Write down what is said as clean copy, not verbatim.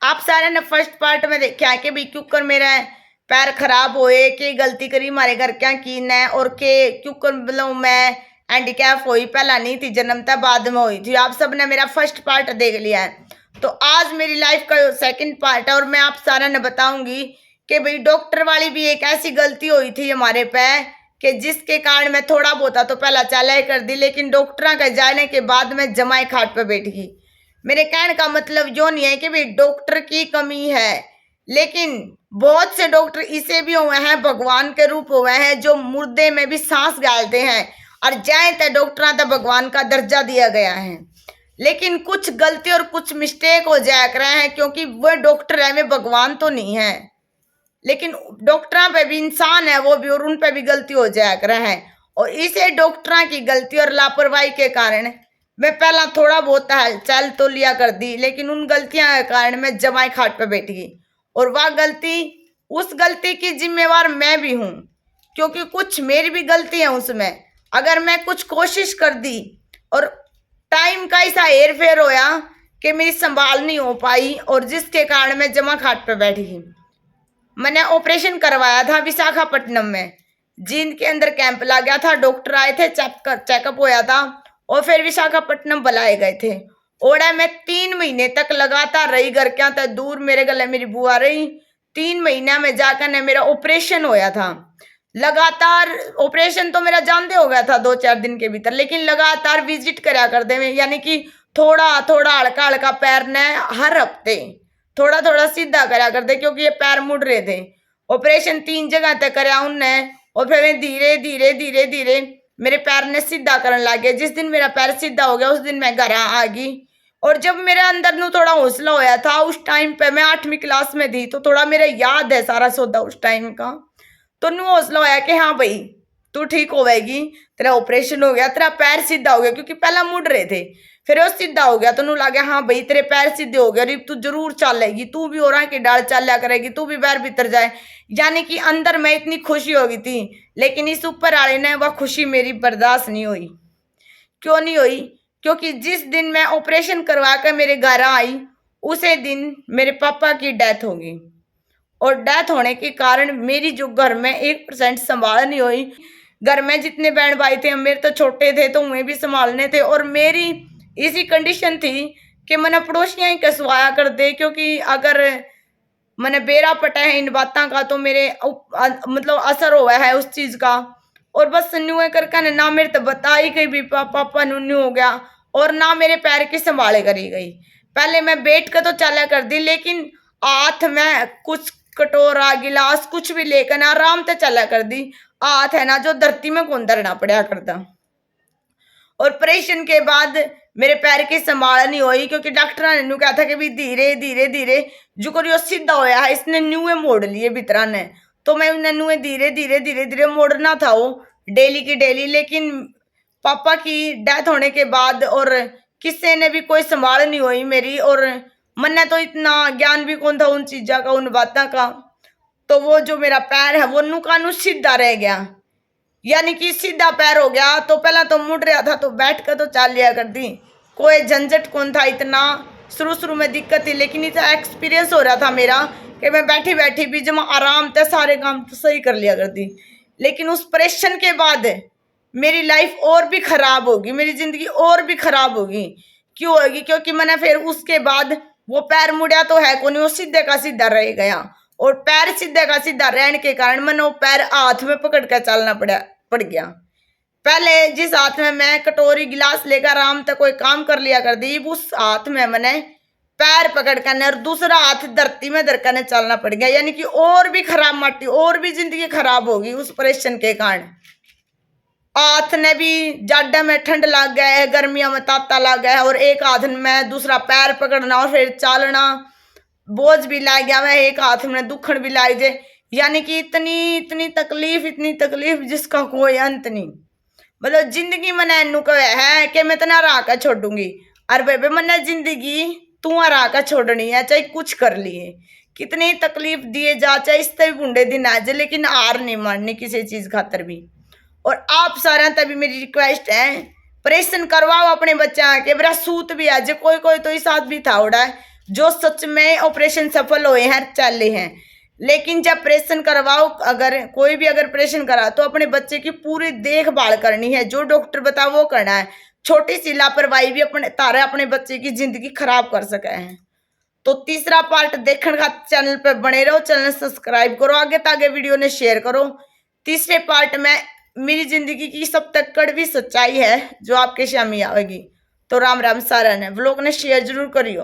आप सारे ने फर्स्ट पार्ट में देखा है कि भी क्यों कर मेरा पैर खराब होए, के गलती करी हमारे घर क्या की ने, और के क्यों कर मतलब मैं हैंडीकैप हुई, पहला नहीं थी जन्मता, बाद में हुई थी। आप सब ने मेरा फर्स्ट पार्ट देख लिया है, तो आज मेरी लाइफ का सेकंड पार्ट है और मैं आप सारा ने बताऊंगी कि भाई डॉक्टर वाली भी एक ऐसी गलती हुई थी हमारे पे कि जिसके कारण मैं थोड़ा बहुत तो पहला चालाए कर दी, लेकिन डॉक्टर के जाने के बाद मैं जमाई खाट पे बैठ गई। मेरे कहने का मतलब जो नहीं है कि भाई डॉक्टर की कमी है, लेकिन बहुत से डॉक्टर इसे भी हुए हैं, भगवान के रूप हुए हैं, जो मुर्दे में भी सांस गालते हैं और जाए तो डॉक्टर तो भगवान का दर्जा दिया गया है। लेकिन कुछ गलती और कुछ मिस्टेक हो जाया कर रहे हैं, क्योंकि वो डॉक्टर है, वे भगवान तो नहीं है, लेकिन डॉक्टर पे भी इंसान है वो भी, और उन पे भी गलती हो जाया कर रहा है। और इसे डॉक्टर की गलती और लापरवाही के कारण मैं पहला थोड़ा बहुत चल तो लिया कर दी, लेकिन उन गलतियों के कारण मैं जमाई खाट पे बैठ गई। और वह गलती, उस गलती की जिम्मेवार मैं भी हूँ, क्योंकि कुछ मेरी भी गलती है उसमें। अगर मैं कुछ कोशिश कर दी और टाइम का ऐसा हेर फेर होया कि मेरी संभाल नहीं हो पाई, और जिसके कारण मैं जमा खाट पे बैठ गई। मैंने ऑपरेशन करवाया था विशाखापट्टनम में, जींद के अंदर कैंप लग गया था, डॉक्टर आए थे, चेकअप होया था, और फिर विशाखापट्टनम बुलाए गए थे। और मैं 3 महीने तक लगातार रही, घर क्या था दूर, मेरे गले मेरी बुआ रही। 3 महीना में जाकर ने मेरा ऑपरेशन होया था। लगातार ऑपरेशन तो मेरा जानते हो गया था 2-4 दिन के भीतर, लेकिन लगातार विजिट करा कर दे, यानी कि थोड़ा थोड़ा हल्का हल्का पैर ने हर हफ्ते थोड़ा थोड़ा सीधा करा कर दे, क्योंकि ये पैर मुड़ रहे थे। ऑपरेशन 3 जगह तक कराया उनने, और फिर धीरे धीरे धीरे धीरे मेरे पैर ने सीधा करने लग गया। जिस दिन मेरा पैर सीधा हो गया उस दिन मैं घर आ गई। और जब मेरे अंदर नु थोड़ा हौसला होया था, उस टाइम पे मैं 8वीं क्लास में थी, तो थोड़ा मेरा याद है सारा सौदा उस टाइम का। तो नु हौसला होया कि हाँ भाई तू ठीक होगी, तेरा ऑपरेशन हो गया, तेरा पैर सीधा हो गया, क्योंकि पहला मुड़ रहे थे, फिर वो सीधा हो गया। तो नु लगा हाँ भाई तेरे पैर सीधे हो गए, तू जरूर चलेगी, तू भी हो रहा कि डाल चाल्या करेगी, तू भी बाहर भीतर जाए। यानी कि अंदर में इतनी खुशी हो गई थी, लेकिन इस ऊपर वाले ने वह खुशी मेरी बर्दाश्त नहीं हुई। क्यों नहीं हुई? क्योंकि जिस दिन मैं ऑपरेशन करवा कर मेरे घर आई, उसे दिन मेरे पापा की डेथ हो गई। और डेथ होने के कारण मेरी जो घर में 1% संभाल नहीं हुई। घर में जितने बहन भाई थे, मेरे तो छोटे थे तो उन्हें भी संभालने थे, और मेरी इसी कंडीशन थी कि मैंने पड़ोसियां ही कसवाया कर दे, क्योंकि अगर मैंने बेरा पटा है इन बातों का तो मेरे मतलब असर हुआ है उस चीज का। और बस न्यू करके ना मेरे तो बताई गई भी पापा न्यू हो गया, और ना मेरे पैर की संभाले करी गई। पहले मैं बैठ कर तो चला कर दी, लेकिन हाथ में कुछ कटोरा गिलास कुछ भी लेकर ना आराम से चला कर दी। हाथ है ना जो धरती में कौन धरना पड़ा करता। और ऑपरेशन के बाद मेरे पैर की संभाल नहीं हुई, क्योंकि डॉक्टर ने न्यू कहा था कि भी धीरे धीरे धीरे जो करियो सीधा होया है, इसने न्यूए मोड़ लिए भीतरा ने। तो मैं न्यूए धीरे धीरे धीरे धीरे मोड़ना था वो डेली की डेली। लेकिन पापा की डेथ होने के बाद और किसी ने भी कोई संभाल नहीं हुई मेरी, और मैंने तो इतना ज्ञान भी कौन था उन चीज़ों का, उन बातों का। तो वो जो मेरा पैर है वो नु का नु सीधा रह गया, यानी कि सीधा पैर हो गया। तो पहला तो मुड़ रहा था तो बैठ कर तो चाल लिया कर दी, कोई झंझट कौन था इतना। शुरू में दिक्कत थी, लेकिन इतना एक्सपीरियंस हो रहा था मेरा कि मैं बैठी बैठी भी जमा आराम से सारे काम तो सही कर लिया कर दी। लेकिन उस ऑपरेशन के बाद मेरी लाइफ और भी खराब होगी, मेरी जिंदगी और भी खराब होगी। क्यों होगी? क्योंकि मैंने फिर उसके बाद वो पैर मुड़िया तो है कौन, वो सीधे का सीधा रह गया। और पैर सीधे का सीधा रहने के कारण मैंने वो पैर हाथ में पकड़ कर चलना पड़ गया। पहले जिस हाथ में मैं कटोरी गिलास लेकर आराम तक कोई काम कर लिया कर दी, उस हाथ में मैंने पैर पकड़ कर और दूसरा हाथ धरती में धर कर चलना पड़ गया। यानी कि और भी खराब माटी, और भी जिंदगी खराब होगी उस ऑपरेशन के कारण। हाथ ने भी जाडा में ठंड लग गया है, गर्मियों में ताता लग गया है, और एक हाथ में दूसरा पैर पकड़ना और फिर चालना बोझ भी ला गया मैं, एक हाथ में दुखड़ भी लाई जाए। यानी कि इतनी इतनी तकलीफ जिसका कोई अंत नहीं। मतलब जिंदगी मैंने इनू कहा है कि मैं तना राह का छोड़ूंगी, अरे बेबे मैंने जिंदगी तू राह का छोड़नी है, चाहे कुछ कर लिए, कितनी तकलीफ दिए जा, चाहे इस भी बूढ़े दिन आ जाए, लेकिन हार नहीं माननी किसी चीज खातर भी। और आप सारे तभी मेरी रिक्वेस्ट है, ऑपरेशन करवाओ अपने बच्चा के, मेरा सूत भी आज कोई कोई तो इस साथ भी था उड़ा है, जो सच में ऑपरेशन सफल हुए हैं, चले हैं। लेकिन जब ऑपरेशन करवाओ, अगर कोई भी अगर ऑपरेशन करा तो अपने बच्चे की पूरी देखभाल करनी है, जो डॉक्टर बताओ वो करना है। छोटी सी लापरवाही भी अपने बच्चे की जिंदगी खराब कर सके हैं। तो तीसरा पार्ट देखने का चैनल पर बने रहो, चैनल सब्सक्राइब करो, आगे तागे वीडियो ने शेयर करो। तीसरे पार्ट में मेरी जिंदगी की सब तक कड़वी सच्चाई है जो आपके सामने आएगी। तो राम राम सारा ने व्लॉग ने शेयर जरूर करियो।